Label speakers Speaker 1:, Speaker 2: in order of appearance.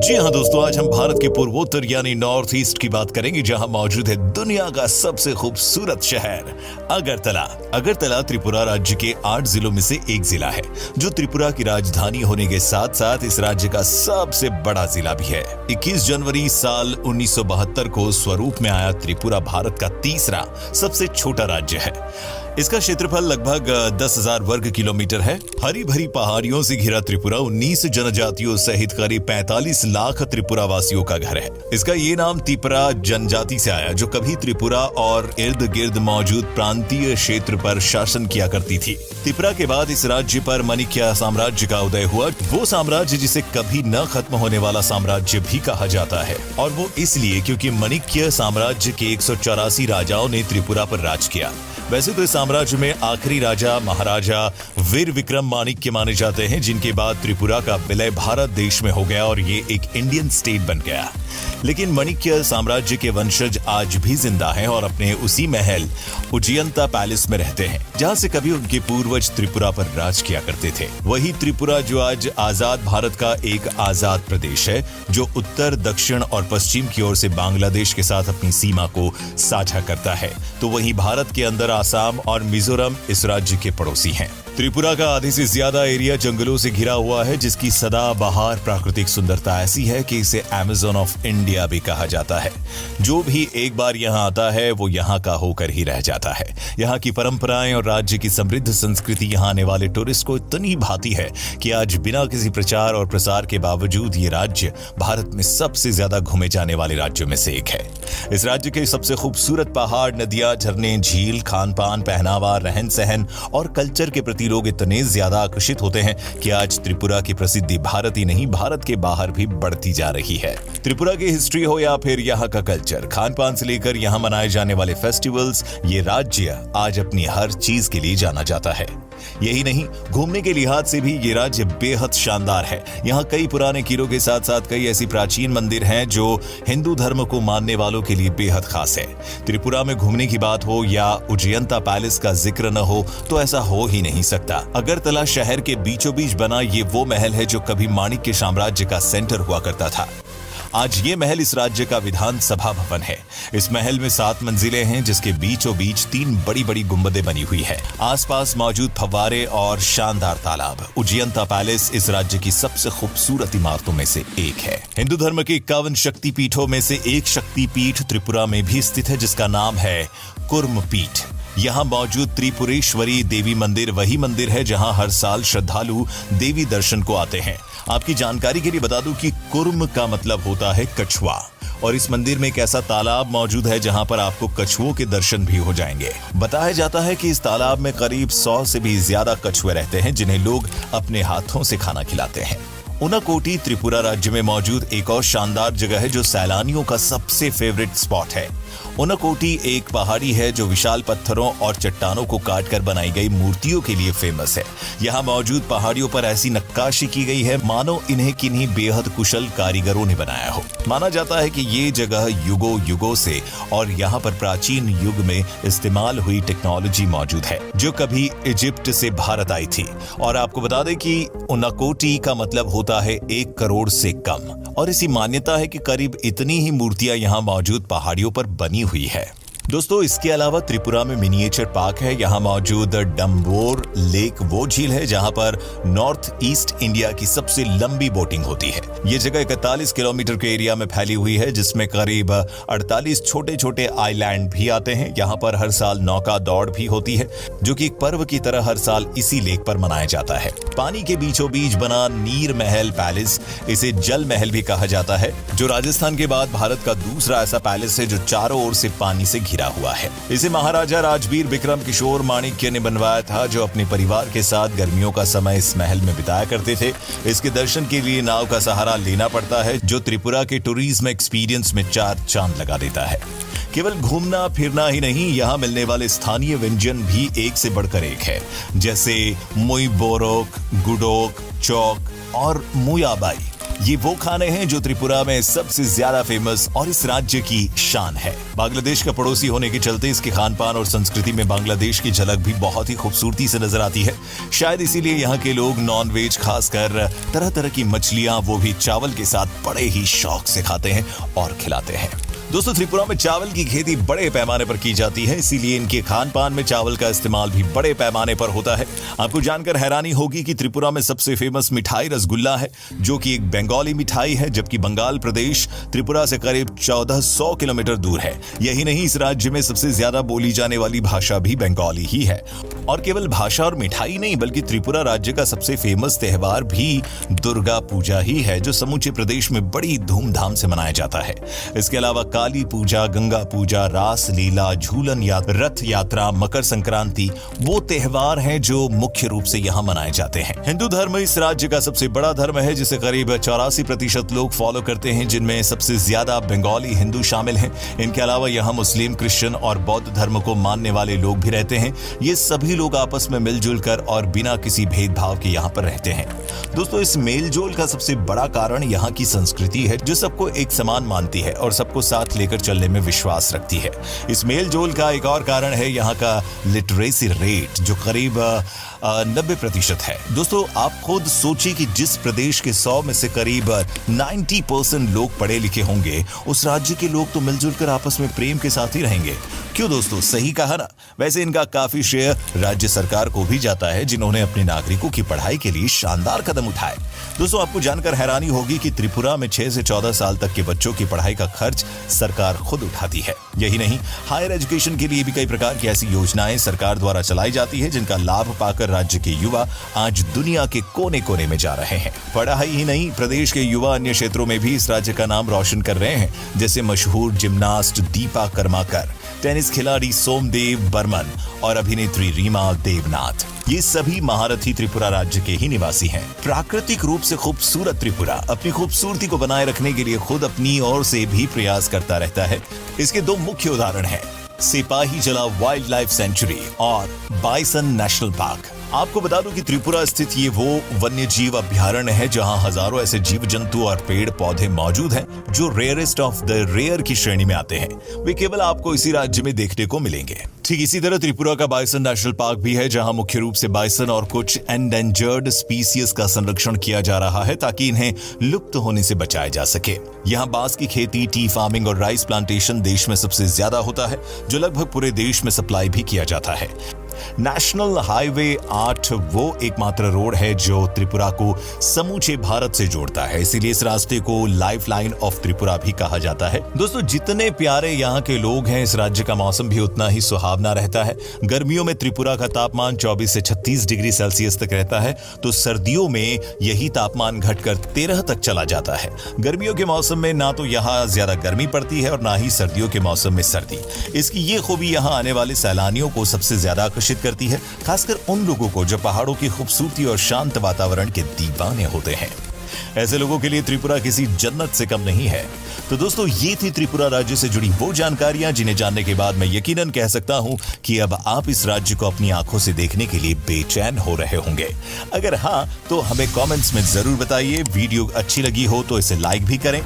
Speaker 1: जी हाँ दोस्तों, आज हम भारत के पूर्वोत्तर यानी नॉर्थ ईस्ट की बात करेंगे, जहां मौजूद है दुनिया का सबसे खूबसूरत शहर अगरतला। अगरतला त्रिपुरा राज्य के 8 जिलों में से एक जिला है, जो त्रिपुरा की राजधानी होने के साथ साथ इस राज्य का सबसे बड़ा जिला भी है। 21 जनवरी साल 1972 को स्वरूप में आया त्रिपुरा भारत का तीसरा सबसे छोटा राज्य है। इसका क्षेत्रफल लगभग 10,000 वर्ग किलोमीटर है। हरी भरी पहाड़ियों से घिरा त्रिपुरा 19 जनजातियों सहित करीब 45 लाख त्रिपुरा वासियों का घर है। इसका ये नाम त्रिपुरा जनजाति से आया, जो कभी त्रिपुरा और इर्द गिर्द मौजूद प्रांतीय क्षेत्र पर शासन किया करती थी। त्रिपुरा के बाद इस राज्य पर मणिक्य साम्राज्य का उदय हुआ, वो साम्राज्य जिसे कभी न खत्म होने वाला साम्राज्य भी कहा जाता है। और वो इसलिए क्योंकि मणिक्य साम्राज्य के 184 राजाओं ने त्रिपुरा पर राज किया। वैसे तो इस साम्राज्य में आखिरी राजा महाराजा वीर विक्रम माणिक्य माने जाते हैं, जिनके बाद त्रिपुरा का विलय भारत देश में हो गया और ये एक इंडियन स्टेट बन गया। लेकिन मणिक्य साम्राज्य के वंशज आज भी जिंदा हैं और अपने उसी महल उजियंता पैलेस में रहते हैं, जहां से कभी उनके पूर्वज त्रिपुरा पर राज किया करते थे। वही त्रिपुरा जो आज आजाद भारत का एक आजाद प्रदेश है, जो उत्तर, दक्षिण और पश्चिम की ओर से बांग्लादेश के साथ अपनी सीमा को साझा करता है, तो वहीं भारत के अंदर आसाम और मिजोरम इस राज्य के पड़ोसी हैं। त्रिपुरा का आधे से ज्यादा एरिया जंगलों से घिरा हुआ है, जिसकी सदाबहार प्राकृतिक सुंदरता ऐसी है कि इसे अमेज़न ऑफ इंडिया भी कहा जाता है। जो भी एक बार यहाँ आता है वो यहाँ का होकर ही रह जाता है। यहाँ की परंपराएं और राज्य की समृद्ध संस्कृति यहाँ आने वाले टूरिस्ट को इतनी भाती है कि आज बिना किसी प्रचार और प्रसार के बावजूद ये राज्य भारत में सबसे ज्यादा घूमे जाने वाले राज्यों में से एक है। इस राज्य के सबसे खूबसूरत पहाड़, नदियां, झरने, झील, खान पान, पहनावा, रहन सहन और कल्चर के प्रति लोग इतने ज्यादा आकर्षित होते हैं कि आज त्रिपुरा की प्रसिद्धि भारत ही नहीं, भारत के बाहर भी बढ़ती जा रही है। त्रिपुरा की हिस्ट्री हो या फिर यहाँ का कल्चर, खान पान से लेकर यहाँ मनाए जाने वाले फेस्टिवल्स, ये राज्य आज अपनी हर चीज के लिए जाना जाता है। यही नहीं, घूमने के लिहाज से भी ये राज्य बेहद शानदार है। यहाँ कई पुराने किलों के साथ साथ कई ऐसी प्राचीन मंदिर हैं जो हिंदू धर्म को मानने वालों के लिए बेहद खास है। त्रिपुरा में घूमने की बात हो या उजियंता पैलेस का जिक्र न हो तो ऐसा हो ही नहीं सकता। अगरतला शहर के बीचों बीच बना ये वो महल है जो कभी माणिक्य साम्राज्य का सेंटर हुआ करता था। आज ये महल इस राज्य का विधानसभा भवन है। इस महल में 7 मंजिलें हैं, जिसके बीचों बीच 3 बड़ी बड़ी गुंबदें बनी हुई है। आसपास मौजूद फव्वारे और शानदार तालाब। उजियंता पैलेस इस राज्य की सबसे खूबसूरत इमारतों में से एक है। हिंदू धर्म के 51 शक्तिपीठों में से एक शक्तिपीठ त्रिपुरा में भी स्थित है, जिसका नाम है कुर्म पीठ। यहाँ मौजूद त्रिपुरेश्वरी देवी मंदिर वही मंदिर है जहाँ हर साल श्रद्धालु देवी दर्शन को आते हैं। आपकी जानकारी के लिए बता दूं कि कुर्म का मतलब होता है कछुआ, और इस मंदिर में एक ऐसा तालाब मौजूद है जहां पर आपको कछुओं के दर्शन भी हो जाएंगे। बताया जाता है कि इस तालाब में करीब 100 से भी ज्यादा कछुए रहते हैं, जिन्हें लोग अपने हाथों से खाना खिलाते हैं। उनाकोटी त्रिपुरा राज्य में मौजूद एक और शानदार जगह है जो सैलानियों का सबसे फेवरेट स्पॉट है। उनाकोटी एक पहाड़ी है जो विशाल पत्थरों और चट्टानों को काटकर बनाई गई मूर्तियों के लिए फेमस है। यहाँ मौजूद पहाड़ियों पर ऐसी नक्काशी की गई है मानो इन्हें किन्हीं बेहद कुशल कारीगरों ने बनाया हो। माना जाता है कि ये जगह युगों युगों से और यहाँ पर प्राचीन युग में इस्तेमाल हुई टेक्नोलॉजी मौजूद है, जो कभी इजिप्ट से भारत आई थी। और आपको बता दें कि उनाकोटी का मतलब होता है 1 करोड़ से कम, और इसी मान्यता है कि करीब इतनी ही मूर्तियां यहाँ मौजूद पहाड़ियों पर बनी हुई है। दोस्तों, इसके अलावा त्रिपुरा में मिनिएचर पार्क है। यहाँ मौजूद डम्बोर लेक वो झील है जहाँ पर नॉर्थ ईस्ट इंडिया की सबसे लंबी बोटिंग होती है। ये जगह 41 किलोमीटर के एरिया में फैली हुई है, जिसमें करीब 48 छोटे छोटे आइलैंड भी आते हैं। यहाँ पर हर साल नौका दौड़ भी होती है, जो कि एक पर्व की तरह हर साल इसी लेक पर मनाया जाता है। पानी के बीचों बीच बना नीर महल पैलेस, इसे जल महल भी कहा जाता है, जो राजस्थान के बाद भारत का दूसरा ऐसा पैलेस है जो चारों ओर से पानी से घिरा हुआ है। इसे महाराजा राजवीर विक्रम किशोर माणिक्य ने बनवाया था, जो अपने परिवार के साथ गर्मियों का समय इस महल में बिताया करते थे। इसके दर्शन के लिए नाव का सहारा लेना पड़ता है, जो त्रिपुरा के टूरिज्म एक्सपीरियंस में 4 चांद लगा देता है। केवल घूमना फिरना ही नहीं, यहाँ मिलने वाले स्थानीय व्यंजन भी एक से बढ़कर एक है, जैसे मुई बोरोक, गुडोक, चौक और मुयाबाई। ये वो खाने हैं जो त्रिपुरा में सबसे ज्यादा फेमस और इस राज्य की शान है। बांग्लादेश का पड़ोसी होने के चलते इसके खान पान और संस्कृति में बांग्लादेश की झलक भी बहुत ही खूबसूरती से नजर आती है। शायद इसीलिए यहाँ के लोग नॉन वेज खासकर तरह तरह की मछलियां वो भी चावल के साथ बड़े ही शौक से खाते हैं और खिलाते हैं। दोस्तों, त्रिपुरा में चावल की खेती बड़े पैमाने पर की जाती है, इसीलिए इनके खान पान में चावल का इस्तेमाल भी बड़े पैमाने पर होता है। आपको जानकर हैरानी होगी कि त्रिपुरा में सबसे फेमस मिठाई रसगुल्ला है, जो कि एक बंगाली मिठाई है, जबकि बंगाल प्रदेश त्रिपुरा से करीब 1400 किलोमीटर दूर है। यही नहीं, इस राज्य में सबसे ज्यादा बोली जाने वाली भाषा भी बंगाली ही है। और केवल भाषा और मिठाई नहीं, बल्कि त्रिपुरा राज्य का सबसे फेमस त्योहार भी दुर्गा पूजा ही है, जो समूचे प्रदेश में बड़ी धूमधाम से मनाया जाता है। इसके अलावा काली पूजा, गंगा पूजा, रास लीला, झूलन या रथ यात्रा, मकर संक्रांति वो त्योहार हैं जो मुख्य रूप से यहाँ मनाए जाते हैं। हिंदू धर्म इस राज्य का सबसे बड़ा धर्म है, जिसे करीब 84% लोग फॉलो करते हैं, जिनमें सबसे ज्यादा बंगाली हिंदू शामिल हैं। इनके अलावा यहाँ मुस्लिम, क्रिश्चियन और बौद्ध धर्म को मानने वाले लोग भी रहते हैं। ये सभी लोग आपस में मिलजुल कर और बिना किसी भेदभाव के यहाँ पर रहते हैं। दोस्तों, इस मेलजोल का सबसे बड़ा कारण यहाँ की संस्कृति है, जो सबको एक समान मानती है और सबको साथ लेकर चलने में विश्वास रखती है। इस मेलजोल का एक और कारण है यहाँ का लिटरेसी रेट, जो करीब 90% है। दोस्तों, आप खुद सोचिए कि जिस प्रदेश के 100 में से करीब 90% लोग पढ़े लिखे होंगे, उस राज्य के लोग तो मिलजुल कर आपस में प्रेम के साथ ही रहेंगे। क्यों दोस्तों, सही कहा ना? वैसे इनका काफी श्रेय राज्य सरकार को भी जाता है, जिन्होंने अपने नागरिकों की पढ़ाई के लिए शानदार कदम उठाए। दोस्तों, आपको जानकर हैरानी होगी कि त्रिपुरा में 6 से 14 साल तक के बच्चों की पढ़ाई का खर्च सरकार खुद उठाती है। यही नहीं, हायर एजुकेशन के लिए भी कई प्रकार की ऐसी योजनाएं सरकार द्वारा चलाई जाती है, जिनका लाभ पाकर राज्य के युवा आज दुनिया के कोने कोने में जा रहे हैं। पढ़ाई ही नहीं, प्रदेश के युवा अन्य क्षेत्रों में भी इस राज्य का नाम रोशन कर रहे हैं, जैसे मशहूर जिम्नास्ट दीपा कर्माकर, टेनिस खिलाड़ी सोमदेव बर्मन और अभिनेत्री रीमा देवनाथ। ये सभी महारथी त्रिपुरा राज्य के ही निवासी हैं। प्राकृतिक रूप से खूबसूरत त्रिपुरा अपनी खूबसूरती को बनाए रखने के लिए खुद अपनी ओर से भी प्रयास करता रहता है। इसके 2 मुख्य उदाहरण हैं, सिपाही जला वाइल्ड लाइफ सेंचुरी और बाइसन नेशनल पार्क। आपको बता दूं कि त्रिपुरा स्थित ये वो वन्य जीव अभ्यारण्य है, जहां हजारों ऐसे जीव जंतु और पेड़ पौधे मौजूद हैं, जो रेयरेस्ट ऑफ द रेयर की श्रेणी में आते हैं। वे केवल आपको इसी राज्य में देखने को मिलेंगे। ठीक इसी तरह त्रिपुरा का बाइसन नेशनल पार्क भी है, जहां मुख्य रूप से बाइसन और कुछ एंडेंजर्ड स्पीसीज का संरक्षण किया जा रहा है, ताकि इन्हें लुप्त होने से बचाया जा सके। यहाँ बांस की खेती, टी फार्मिंग और राइस प्लांटेशन देश में सबसे ज्यादा होता है, जो लगभग पूरे देश में सप्लाई भी किया जाता है। नेशनल हाईवे 8 वो एकमात्र रोड है जो त्रिपुरा को समूचे भारत से जोड़ता है, इसीलिए इस रास्ते को लाइफलाइन ऑफ त्रिपुरा भी कहा जाता है। दोस्तों, जितने प्यारे यहाँ के लोग हैं, इस राज्य का मौसम भी उतना ही सुहावना रहता है। गर्मियों में त्रिपुरा का तापमान 24 से 36 डिग्री सेल्सियस तक रहता है, तो सर्दियों में यही तापमान घटकर 13 तक चला जाता है। गर्मियों के मौसम में ना तो यहाँ ज्यादा गर्मी पड़ती है और ना ही सर्दियों के मौसम में सर्दी। इसकी ये खूबी यहाँ आने वाले सैलानियों को सबसे ज्यादा आकर्षित करती है, खासकर उन लोगों को जो पहाड़ों की खूबसूरती और शांत वातावरण के दीवाने होते हैं। ऐसे लोगों के लिए त्रिपुरा किसी जन्नत से कम नहीं है। तो दोस्तों, ये थी त्रिपुरा राज्य से जुड़ी वो जानकारियां जिन्हें जानने के बाद मैं यकीनन कह सकता हूं कि अब आप इस राज्य को अपनी आंखों से देखने के लिए बेचैन हो रहे होंगे। अगर हाँ, तो हमें कमेंट्स में जरूर बताइए। वीडियो अच्छी लगी हो तो इसे लाइक भी करें।